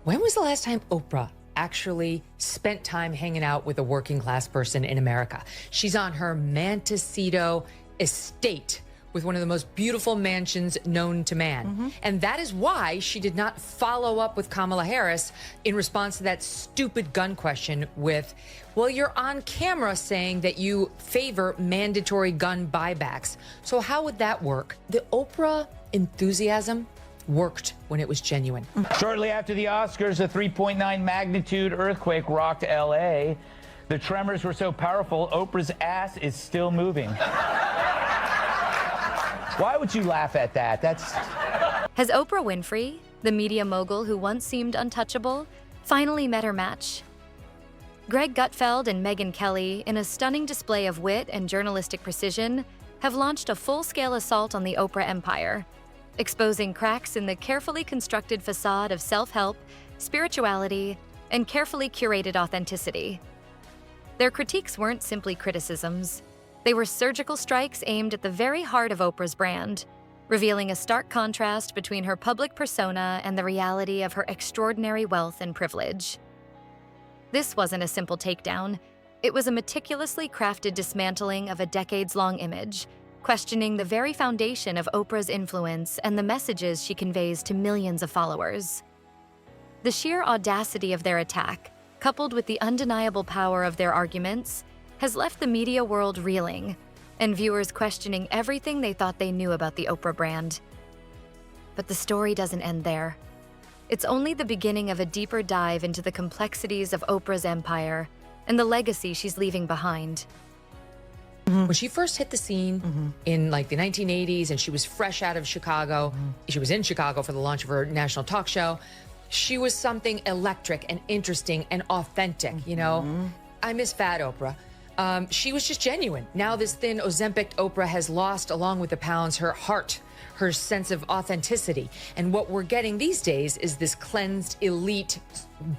When was the last time Oprah actually spent time hanging out with a working class person in America? She's on her Montecito estate with one of the most beautiful mansions known to man. And that is why she did not follow up with Kamala Harris in response to that stupid gun question with, well, you're on camera saying that you favor mandatory gun buybacks. So how would that work? The Oprah enthusiasm worked when it was genuine. Shortly after the Oscars, a 3.9 magnitude earthquake rocked L.A. The tremors were so powerful, Oprah's ass is still moving. Why would you laugh at that? Has Oprah Winfrey, the media mogul who once seemed untouchable, finally met her match? Greg Gutfeld and Megyn Kelly, in a stunning display of wit and journalistic precision, have launched a full-scale assault on the Oprah empire, exposing cracks in the carefully constructed facade of self-help, spirituality, and carefully curated authenticity. Their critiques weren't simply criticisms. They were surgical strikes aimed at the very heart of Oprah's brand, revealing a stark contrast between her public persona and the reality of her extraordinary wealth and privilege. This wasn't a simple takedown. It was a meticulously crafted dismantling of a decades-long image, questioning the very foundation of Oprah's influence and the messages she conveys to millions of followers. The sheer audacity of their attack, coupled with the undeniable power of their arguments, has left the media world reeling, and viewers questioning everything they thought they knew about the Oprah brand. But the story doesn't end there. It's only the beginning of a deeper dive into the complexities of Oprah's empire and the legacy she's leaving behind. When she first hit the scene in like the 1980s and she was fresh out of Chicago, she was in Chicago for the launch of her national talk show, she was something electric and interesting and authentic, you know? I miss fat Oprah. She was just genuine. Now this thin Ozempic Oprah has lost, along with the pounds, her heart, her sense of authenticity. And what we're getting these days is this cleansed elite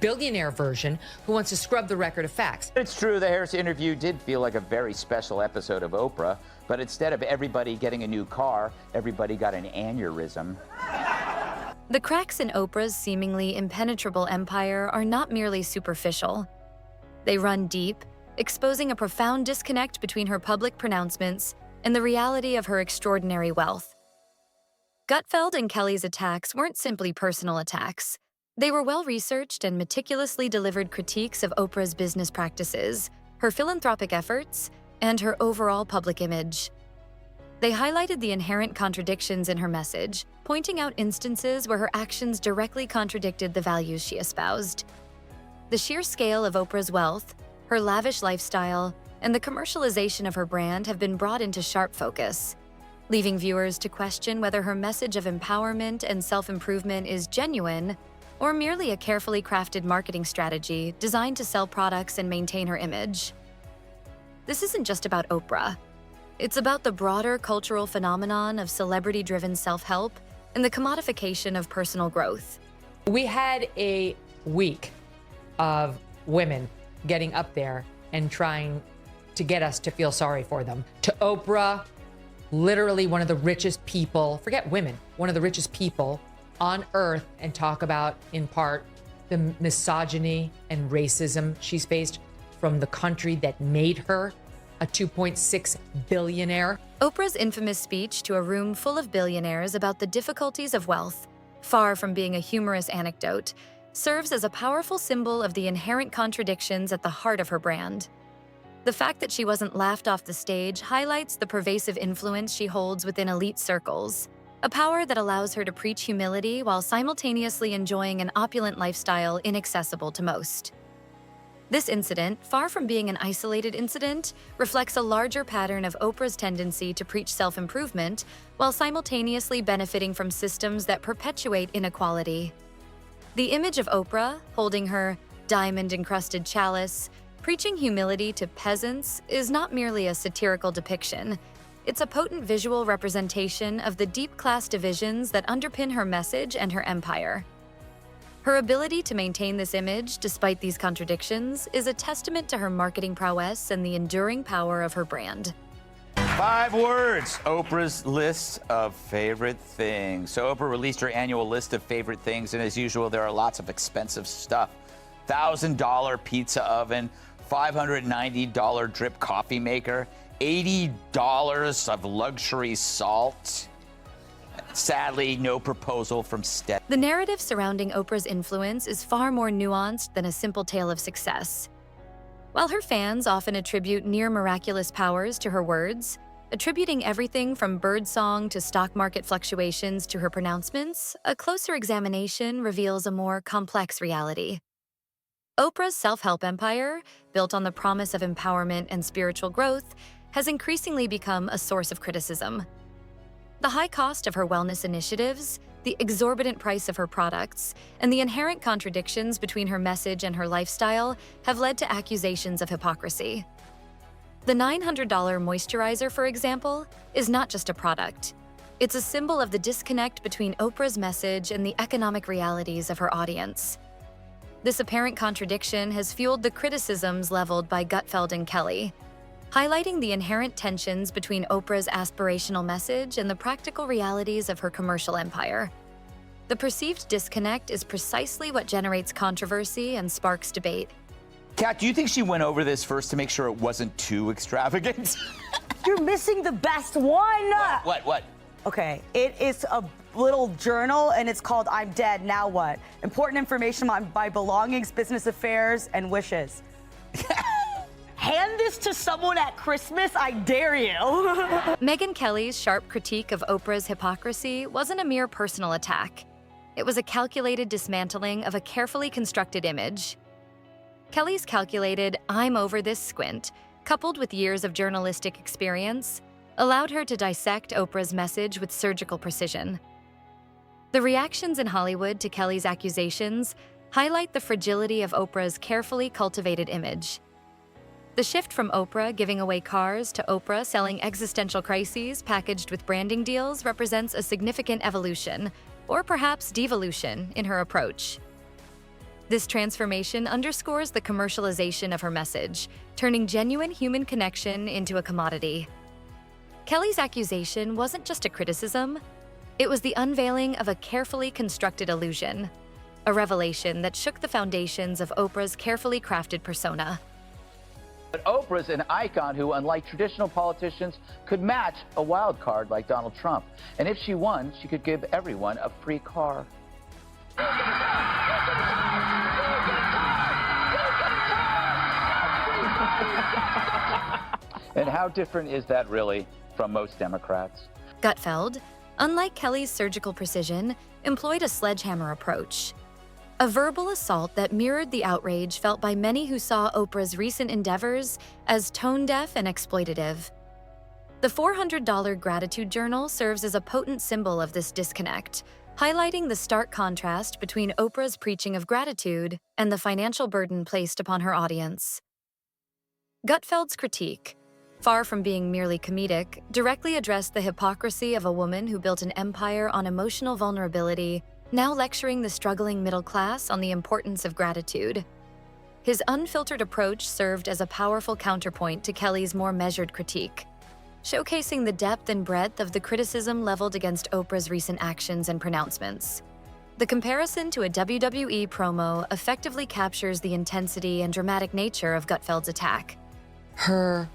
billionaire version who wants to scrub the record of facts. It's true, the Harris interview did feel like a very special episode of Oprah, but instead of everybody getting a new car, everybody got an aneurysm. The cracks in Oprah's seemingly impenetrable empire are not merely superficial. They run deep, exposing a profound disconnect between her public pronouncements and the reality of her extraordinary wealth. Gutfeld and Kelly's attacks weren't simply personal attacks. They were well-researched and meticulously delivered critiques of Oprah's business practices, her philanthropic efforts, and her overall public image. They highlighted the inherent contradictions in her message, pointing out instances where her actions directly contradicted the values she espoused. The sheer scale of Oprah's wealth, her lavish lifestyle, and the commercialization of her brand have been brought into sharp focus, leaving viewers to question whether her message of empowerment and self-improvement is genuine or merely a carefully crafted marketing strategy designed to sell products and maintain her image. This isn't just about Oprah. It's about the broader cultural phenomenon of celebrity-driven self-help and the commodification of personal growth. We had a week of women getting up there and trying to get us to feel sorry for them. To Oprah, literally one of the richest people, forget women, one of the richest people on earth, and talk about, in part, the misogyny and racism she's faced from the country that made her a 2.6 billionaire. Oprah's infamous speech to a room full of billionaires about the difficulties of wealth, far from being a humorous anecdote, serves as a powerful symbol of the inherent contradictions at the heart of her brand. The fact that she wasn't laughed off the stage highlights the pervasive influence she holds within elite circles, a power that allows her to preach humility while simultaneously enjoying an opulent lifestyle inaccessible to most. This incident, far from being an isolated incident, reflects a larger pattern of Oprah's tendency to preach self-improvement while simultaneously benefiting from systems that perpetuate inequality. The image of Oprah, holding her diamond-encrusted chalice, preaching humility to peasants, is not merely a satirical depiction. It's a potent visual representation of the deep class divisions that underpin her message and her empire. Her ability to maintain this image, despite these contradictions, is a testament to her marketing prowess and the enduring power of her brand. 5 words, Oprah's list of favorite things. So Oprah released her annual list of favorite things, and as usual, there are lots of expensive stuff. $1,000 pizza oven, $590 drip coffee maker, $80 of luxury salt. Sadly, no proposal from Steph. The narrative surrounding Oprah's influence is far more nuanced than a simple tale of success. While her fans often attribute near miraculous powers to her words, attributing everything from birdsong to stock market fluctuations to her pronouncements, a closer examination reveals a more complex reality. Oprah's self-help empire, built on the promise of empowerment and spiritual growth, has increasingly become a source of criticism. The high cost of her wellness initiatives, the exorbitant price of her products, and the inherent contradictions between her message and her lifestyle have led to accusations of hypocrisy. The $900 moisturizer, for example, is not just a product. It's a symbol of the disconnect between Oprah's message and the economic realities of her audience. This apparent contradiction has fueled the criticisms leveled by Gutfeld and Kelly, highlighting the inherent tensions between Oprah's aspirational message and the practical realities of her commercial empire. The perceived disconnect is precisely what generates controversy and sparks debate. Kat, do you think she went over this first to make sure it wasn't too extravagant? You're missing the best one. What? Okay, it is a little journal, and it's called I'm Dead, Now What? Important information on my belongings, business affairs, and wishes. Hand this to someone at Christmas, I dare you. Megyn Kelly's sharp critique of Oprah's hypocrisy wasn't a mere personal attack. It was a calculated dismantling of a carefully constructed image. Kelly's calculated "I'm over this" squint, coupled with years of journalistic experience, allowed her to dissect Oprah's message with surgical precision. The reactions in Hollywood to Kelly's accusations highlight the fragility of Oprah's carefully cultivated image. The shift from Oprah giving away cars to Oprah selling existential crises packaged with branding deals represents a significant evolution, or perhaps devolution, in her approach. This transformation underscores the commercialization of her message, turning genuine human connection into a commodity. Kelly's accusation wasn't just a criticism, it was the unveiling of a carefully constructed illusion, a revelation that shook the foundations of Oprah's carefully crafted persona. But Oprah's an icon who, unlike traditional politicians, could match a wild card like Donald Trump. And if she won, she could give everyone a free car. And how different is that really from most Democrats? Gutfeld, unlike Kelly's surgical precision, employed a sledgehammer approach. A verbal assault that mirrored the outrage felt by many who saw Oprah's recent endeavors as tone-deaf and exploitative. The $400 gratitude journal serves as a potent symbol of this disconnect, highlighting the stark contrast between Oprah's preaching of gratitude and the financial burden placed upon her audience. Gutfeld's critique, far from being merely comedic, directly addressed the hypocrisy of a woman who built an empire on emotional vulnerability, now lecturing the struggling middle class on the importance of gratitude. His unfiltered approach served as a powerful counterpoint to Kelly's more measured critique, showcasing the depth and breadth of the criticism leveled against Oprah's recent actions and pronouncements. The comparison to a WWE promo effectively captures the intensity and dramatic nature of Gutfeld's attack. Her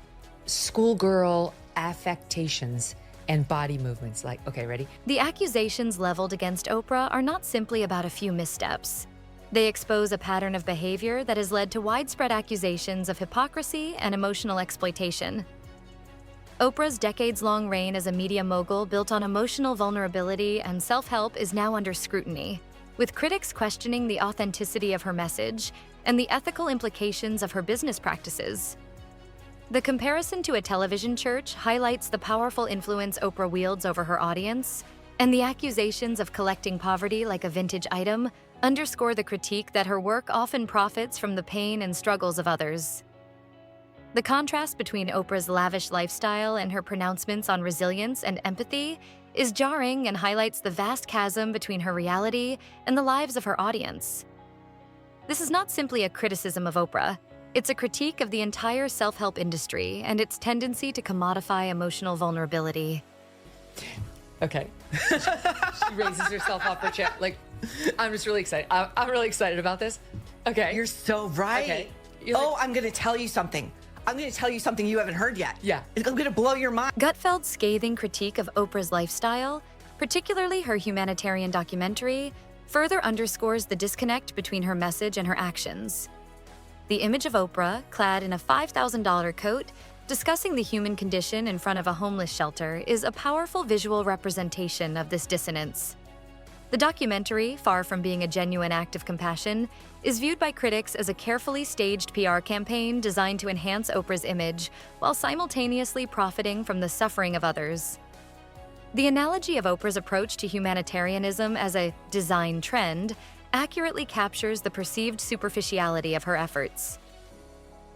schoolgirl affectations and body movements. Like, okay, ready? The accusations leveled against Oprah are not simply about a few missteps. They expose a pattern of behavior that has led to widespread accusations of hypocrisy and emotional exploitation. Oprah's decades-long reign as a media mogul built on emotional vulnerability and self-help is now under scrutiny, with critics questioning the authenticity of her message and the ethical implications of her business practices. The comparison to a television church highlights the powerful influence Oprah wields over her audience, and the accusations of collecting poverty like a vintage item underscore the critique that her work often profits from the pain and struggles of others. The contrast between Oprah's lavish lifestyle and her pronouncements on resilience and empathy is jarring and highlights the vast chasm between her reality and the lives of her audience. This is not simply a criticism of Oprah. It's a critique of the entire self-help industry and its tendency to commodify emotional vulnerability. Okay. She raises herself off her chair. Like, I'm just really excited. I'm really excited about this. Okay. You're so right. Okay. I'm going to tell you something. I'm going to tell you something you haven't heard yet. Yeah. I'm going to blow your mind. Gutfeld's scathing critique of Oprah's lifestyle, particularly her humanitarian documentary, further underscores the disconnect between her message and her actions. The image of Oprah, clad in a $5,000 coat, discussing the human condition in front of a homeless shelter is a powerful visual representation of this dissonance. The documentary, far from being a genuine act of compassion, is viewed by critics as a carefully staged PR campaign designed to enhance Oprah's image while simultaneously profiting from the suffering of others. The analogy of Oprah's approach to humanitarianism as a design trend accurately captures the perceived superficiality of her efforts.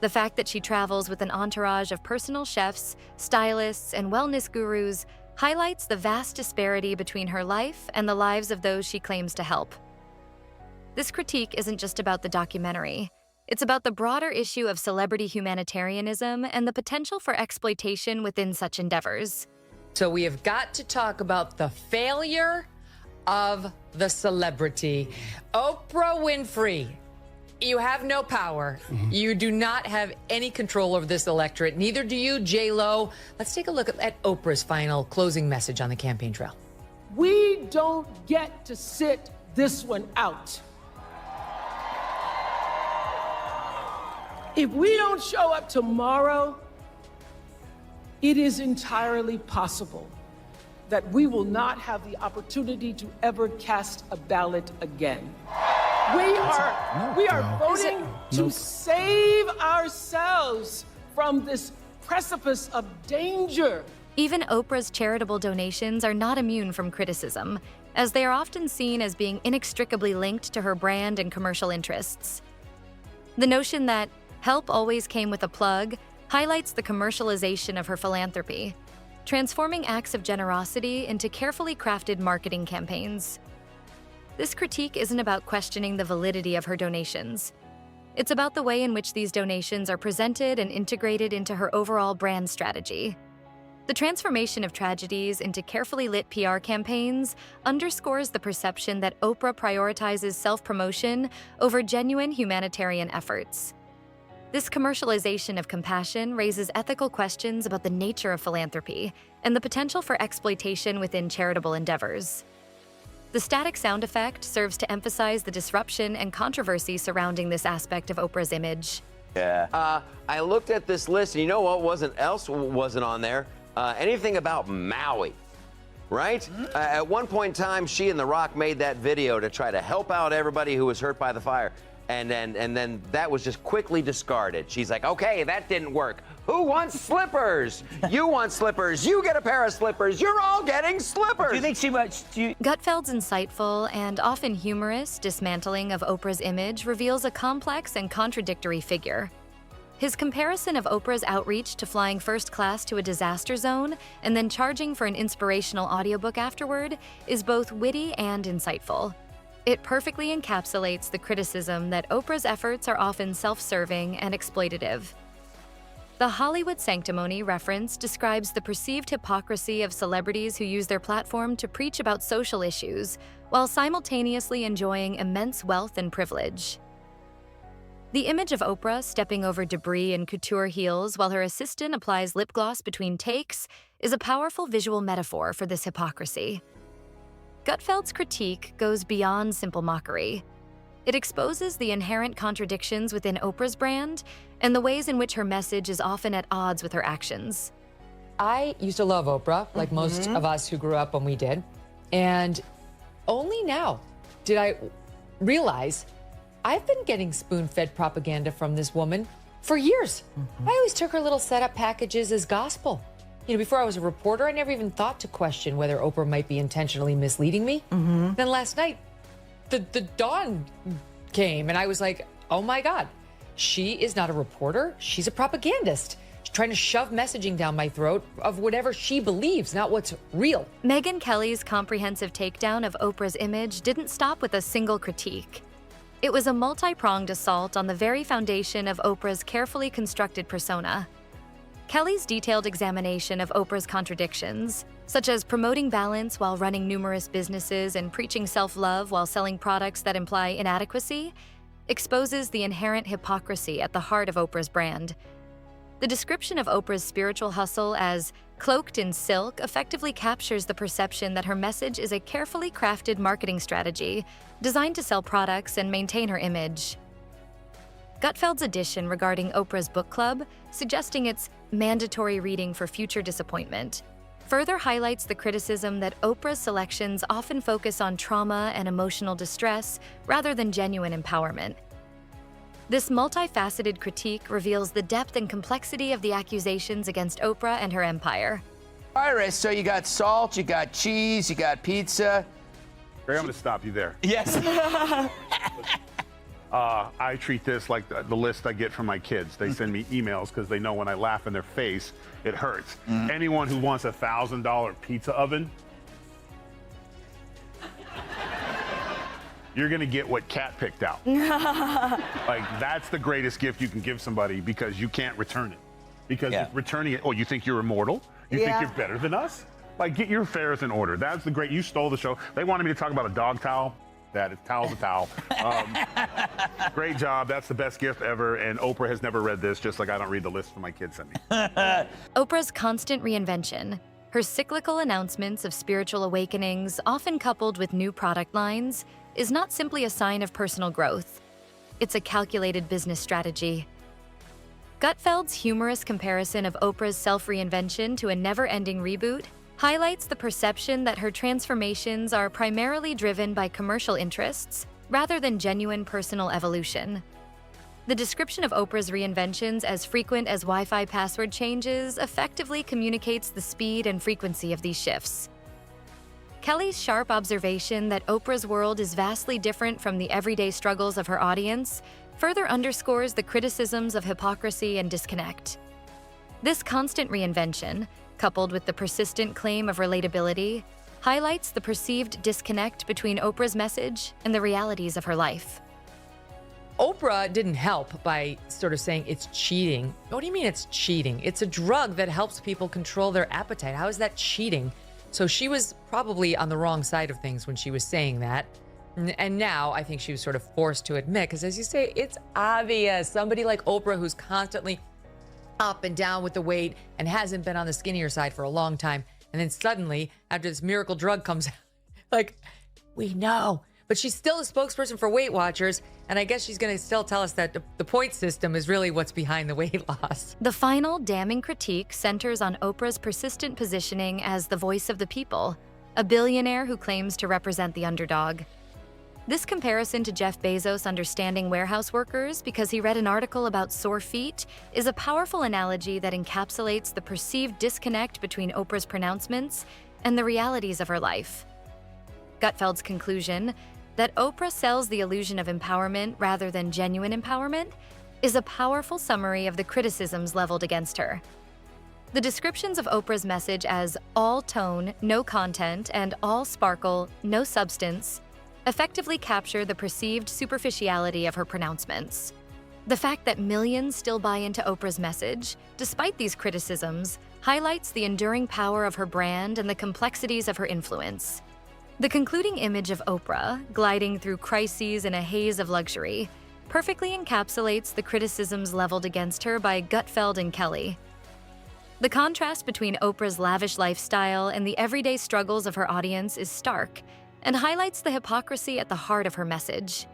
The fact that she travels with an entourage of personal chefs, stylists, and wellness gurus highlights the vast disparity between her life and the lives of those she claims to help. This critique isn't just about the documentary. It's about the broader issue of celebrity humanitarianism and the potential for exploitation within such endeavors. So we have got to talk about the failure of the celebrity. Oprah Winfrey. You have no power. You do not have any control over this electorate. Neither do you, J-Lo. Let's take a look at Oprah's final closing message on the campaign trail. We don't get to sit this one out. If we don't show up tomorrow, it is entirely possible that we will not have the opportunity to ever cast a ballot again. We are voting to save ourselves from this precipice of danger. Even Oprah's charitable donations are not immune from criticism, as they are often seen as being inextricably linked to her brand and commercial interests. The notion that help always came with a plug highlights the commercialization of her philanthropy, transforming acts of generosity into carefully crafted marketing campaigns. This critique isn't about questioning the validity of her donations. It's about the way in which these donations are presented and integrated into her overall brand strategy. The transformation of tragedies into carefully lit PR campaigns underscores the perception that Oprah prioritizes self-promotion over genuine humanitarian efforts. This commercialization of compassion raises ethical questions about the nature of philanthropy and the potential for exploitation within charitable endeavors. The static sound effect serves to emphasize the disruption and controversy surrounding this aspect of Oprah's image. Yeah. I looked at this list, and you know what wasn't on there? Anything about Maui, right? At one point in time, she and The Rock made that video to try to help out everybody who was hurt by the fire. And then that was just quickly discarded. She's like, okay, that didn't work. Who wants slippers? You want slippers. You get a pair of slippers. You're all getting slippers. Do you think Gutfeld's insightful and often humorous dismantling of Oprah's image reveals a complex and contradictory figure. His comparison of Oprah's outreach to flying first class to a disaster zone and then charging for an inspirational audiobook afterward is both witty and insightful. It perfectly encapsulates the criticism that Oprah's efforts are often self-serving and exploitative. The Hollywood sanctimony reference describes the perceived hypocrisy of celebrities who use their platform to preach about social issues while simultaneously enjoying immense wealth and privilege. The image of Oprah stepping over debris in couture heels while her assistant applies lip gloss between takes is a powerful visual metaphor for this hypocrisy. Gutfeld's critique goes beyond simple mockery. It exposes the inherent contradictions within Oprah's brand and the ways in which her message is often at odds with her actions. I used to love Oprah, like most of us who grew up when we did. And only now did I realize I've been getting spoon-fed propaganda from this woman for years. I always took her little setup packages as gospel. You know, before I was a reporter, I never even thought to question whether Oprah might be intentionally misleading me. Then last night, the dawn came and I was like, oh my God, she is not a reporter. She's a propagandist. She's trying to shove messaging down my throat of whatever she believes, not what's real. Megyn Kelly's comprehensive takedown of Oprah's image didn't stop with a single critique. It was a multi-pronged assault on the very foundation of Oprah's carefully constructed persona. Kelly's detailed examination of Oprah's contradictions, such as promoting balance while running numerous businesses and preaching self-love while selling products that imply inadequacy, exposes the inherent hypocrisy at the heart of Oprah's brand. The description of Oprah's spiritual hustle as cloaked in silk effectively captures the perception that her message is a carefully crafted marketing strategy designed to sell products and maintain her image. Gutfeld's edition regarding Oprah's book club, suggesting its mandatory reading for future disappointment, further highlights the criticism that Oprah's selections often focus on trauma and emotional distress rather than genuine empowerment. This multifaceted critique reveals the depth and complexity of the accusations against Oprah and her empire. All right, Ray, so you got salt, you got cheese, you got pizza. Ray, I'm going to stop you there. Yes. I treat this like the list I get from my kids. They send me emails because they know when I laugh in their face, it hurts. Anyone who wants a $1,000 pizza oven, you're going to get what Kat picked out. Like, that's the greatest gift you can give somebody because you can't return it. Because returning it, oh, you think you're immortal? You think you're better than us? Like, get your affairs in order. That's the great, you stole the show. They wanted me to talk about a dog towel. That is towel's a towel. Great job. That's the best gift ever. And Oprah has never read this, just like I don't read the list from my kids send me. Oprah's constant reinvention, her cyclical announcements of spiritual awakenings, often coupled with new product lines, is not simply a sign of personal growth. It's a calculated business strategy. Gutfeld's humorous comparison of Oprah's self-reinvention to a never-ending reboot highlights the perception that her transformations are primarily driven by commercial interests rather than genuine personal evolution. The description of Oprah's reinventions as frequent as Wi-Fi password changes effectively communicates the speed and frequency of these shifts. Kelly's sharp observation that Oprah's world is vastly different from the everyday struggles of her audience further underscores the criticisms of hypocrisy and disconnect. This constant reinvention, coupled with the persistent claim of relatability, highlights the perceived disconnect between Oprah's message and the realities of her life. Oprah didn't help by sort of saying it's cheating. What do you mean it's cheating? It's a drug that helps people control their appetite. How is that cheating? So she was probably on the wrong side of things when she was saying that. And now I think she was sort of forced to admit, because as you say, it's obvious. Somebody like Oprah, who's constantly up and down with the weight and hasn't been on the skinnier side for a long time. And then suddenly, after this miracle drug comes out, like, we know. But she's still a spokesperson for Weight Watchers. And I guess she's going to still tell us that the point system is really what's behind the weight loss. The final damning critique centers on Oprah's persistent positioning as the voice of the people, a billionaire who claims to represent the underdog. This comparison to Jeff Bezos understanding warehouse workers because he read an article about sore feet is a powerful analogy that encapsulates the perceived disconnect between Oprah's pronouncements and the realities of her life. Gutfeld's conclusion, that Oprah sells the illusion of empowerment rather than genuine empowerment, is a powerful summary of the criticisms leveled against her. The descriptions of Oprah's message as all tone, no content, and all sparkle, no substance, effectively capture the perceived superficiality of her pronouncements. The fact that millions still buy into Oprah's message, despite these criticisms, highlights the enduring power of her brand and the complexities of her influence. The concluding image of Oprah, gliding through crises in a haze of luxury, perfectly encapsulates the criticisms leveled against her by Gutfeld and Kelly. The contrast between Oprah's lavish lifestyle and the everyday struggles of her audience is stark, and highlights the hypocrisy at the heart of her message.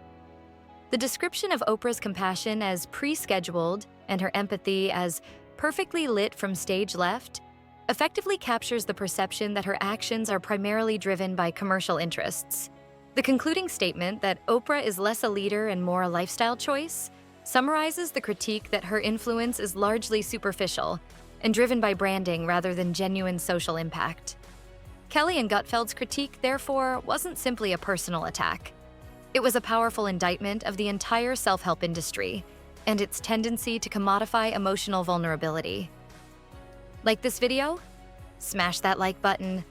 The description of Oprah's compassion as pre-scheduled and her empathy as perfectly lit from stage left effectively captures the perception that her actions are primarily driven by commercial interests. The concluding statement that Oprah is less a leader and more a lifestyle choice summarizes the critique that her influence is largely superficial and driven by branding rather than genuine social impact. Kelly and Gutfeld's critique, therefore, wasn't simply a personal attack. It was a powerful indictment of the entire self-help industry and its tendency to commodify emotional vulnerability. Like this video? Smash that like button.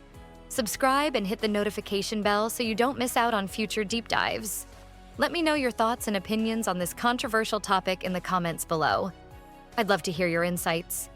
Subscribe and hit the notification bell so you don't miss out on future deep dives. Let me know your thoughts and opinions on this controversial topic in the comments below. I'd love to hear your insights.